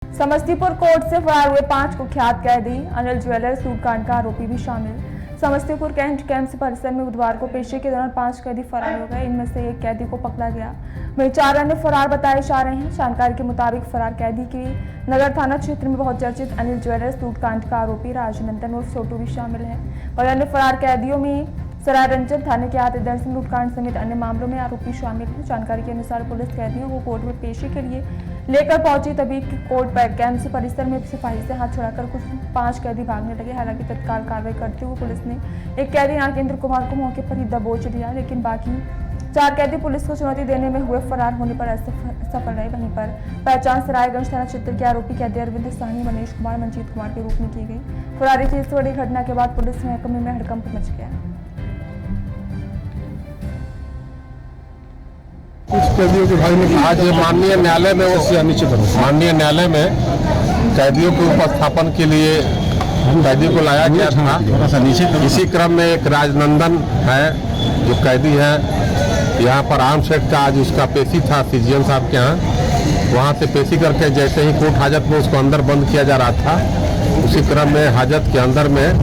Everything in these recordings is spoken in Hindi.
समस्तीपुर कोर्ट से फरार हुए 5 कुख्यात कैदी अनिल ज्वेलर्स लूटकांड का आरोपी भी शामिल। समस्तीपुर कैंप परिसर में बुधवार को पेशी के दौरान 5 कैदी फरार हो गए। इनमें से एक कैदी को पकड़ा गया, वहीं 4 अन्य फरार बताए जा रहे हैं। जानकारी के मुताबिक फरार कैदी की नगर थाना क्षेत्र में बहुत चर्चित अनिल ज्वेलर्स लूटकांड का आरोपी राजनंदन उर्फ छोटू भी शामिल है। और अन्य फरार कैदियों में सरायरंजन थाने के आते दर्शन लूटकांड समेत अन्य मामलों में आरोपी शामिल हैं। जानकारी के अनुसार पुलिस कैदियों को कोर्ट में पेशी के लिए लेकर पहुंची, तभी कोर्ट कैंप परिसर में सिपाही से हाथ छुड़ाकर कुछ 5 कैदी भागने लगे। हालांकि तत्काल कार्रवाई करते हुए पुलिस ने एक कैदी नागेंद्र कुमार को मौके पर ही दबोच लिया, लेकिन बाकी 4 कैदी पुलिस को चुनौती देने में हुए फरार होने पर असफल रहे। वहीं पर पहचान सरायगंज थाना क्षेत्र के आरोपी कैदी अरविंद साहनी, मनीष कुमार, मंजीत कुमार के रूप में की गई। फरारी की इस बड़ी घटना के बाद पुलिस महकमे में हड़कंप मच गया। कुछ कैदियों के भाई ने आज माननीय न्यायालय में कैदियों के उपस्थापन के लिए कैदियों को लाया गया था। इसी क्रम में एक राजनंदन है जो कैदी है, यहाँ पर आर्म सेट का आज उसका पेशी था सीजीएम साहब के यहाँ। वहाँ से पेशी करके जैसे ही कोर्ट हाजत में उसको अंदर बंद किया जा रहा था, उसी क्रम में हाजत के अंदर में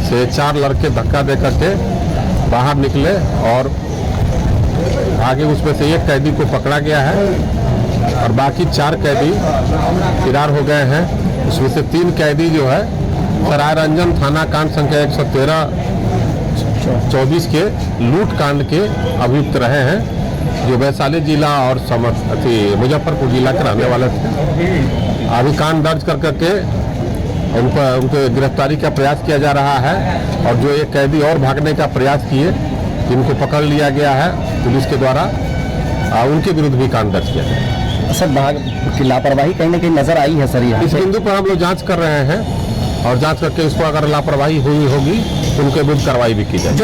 से 4 लड़के धक्का दे करके बाहर निकले और आगे उसमें से एक कैदी को पकड़ा गया है और बाकी 4 कैदी फरार हो गए हैं। उसमें से 3 कैदी जो है सरायरंजन थाना कांड संख्या 113/24 के लूट कांड के अभियुक्त रहे हैं, जो वैशाली जिला और मुजफ्फरपुर जिला के रहने वाले थे। अभी कांड दर्ज कर करके उनको गिरफ्तारी का प्रयास किया जा रहा है और जो एक कैदी और भागने का प्रयास किए, जिनको पकड़ लिया गया है पुलिस के द्वारा, उनके विरुद्ध भी कांड दर्ज किया गया। सर, भाग की लापरवाही कहीं ना कहीं नजर आई है सर। इस बिंदु पर हम लोग जांच कर रहे हैं और जांच करके इसको अगर लापरवाही हुई होगी तो उनके विरुद्ध कार्रवाई भी की जाएगी।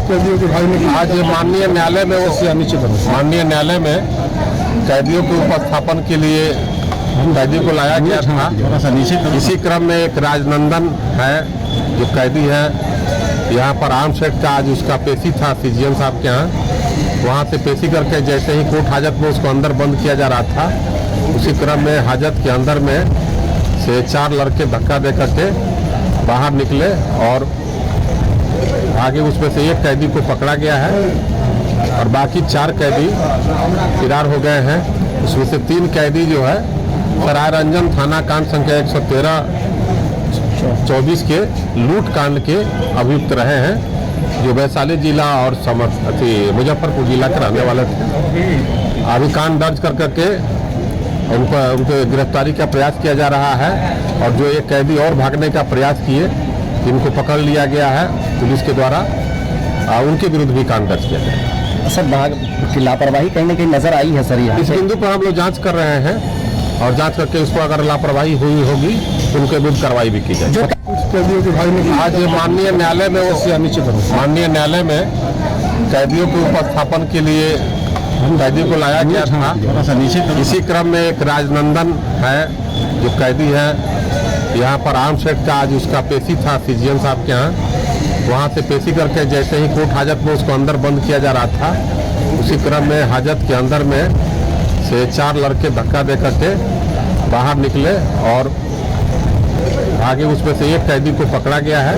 कैदियों के भाई ने आज माननीय न्यायालय में कैदियों के उपस्थापन के लिए कैदियों को लाया गया था। इसी क्रम में एक राजनंदन है जो कैदी है, यहाँ पर आर्म सेट का आज उसका पेशी था सीजीएम साहब के यहाँ। वहाँ से पेशी करके जैसे ही कोर्ट हाजत में उसको अंदर बंद किया जा रहा था, उसी क्रम में हाजत के अंदर में से 4 लड़के धक्का दे करके बाहर निकले और आगे उसमें से एक कैदी को पकड़ा गया है और बाकी 4 कैदी फरार हो गए हैं। उसमें से 3 कैदी जो है सरायरंजन थाना कांड संख्या 113/24 के लूट कांड के अभियुक्त रहे हैं, जो वैशाली जिला और मुजफ्फरपुर जिला के रहने वाले थे। अभी कांड दर्ज कर करके उनको गिरफ्तारी का प्रयास किया जा रहा है और जो एक कैदी और भागने का प्रयास किए, जिनको पकड़ लिया गया है पुलिस के द्वारा, उनके विरुद्ध भी कांड दर्ज किया गया। सर, भाग की लापरवाही कहीं ना कहीं नजर आई है सर। इस बिंदु पर हम लोग जांच कर रहे हैं और जांच करके इसको अगर लापरवाही हुई होगी तो उनके विरुद्ध कार्रवाई भी की जाएगी। कैदियों के भाई ने आज माननीय न्यायालय में कैदियों के उपस्थापन के लिए कैदियों को लाया गया था। इसी क्रम में एक राजनंदन है जो कैदी है, यहाँ पर आर्म सेट का आज उसका पेशी था सीजीएम साहब के यहाँ। वहाँ से पेशी करके जैसे ही कोर्ट हाजत में उसको अंदर बंद किया जा रहा था, उसी क्रम में हाजत के अंदर में से 4 लड़के धक्का दे करके बाहर निकले और आगे उसमें से एक कैदी को पकड़ा गया है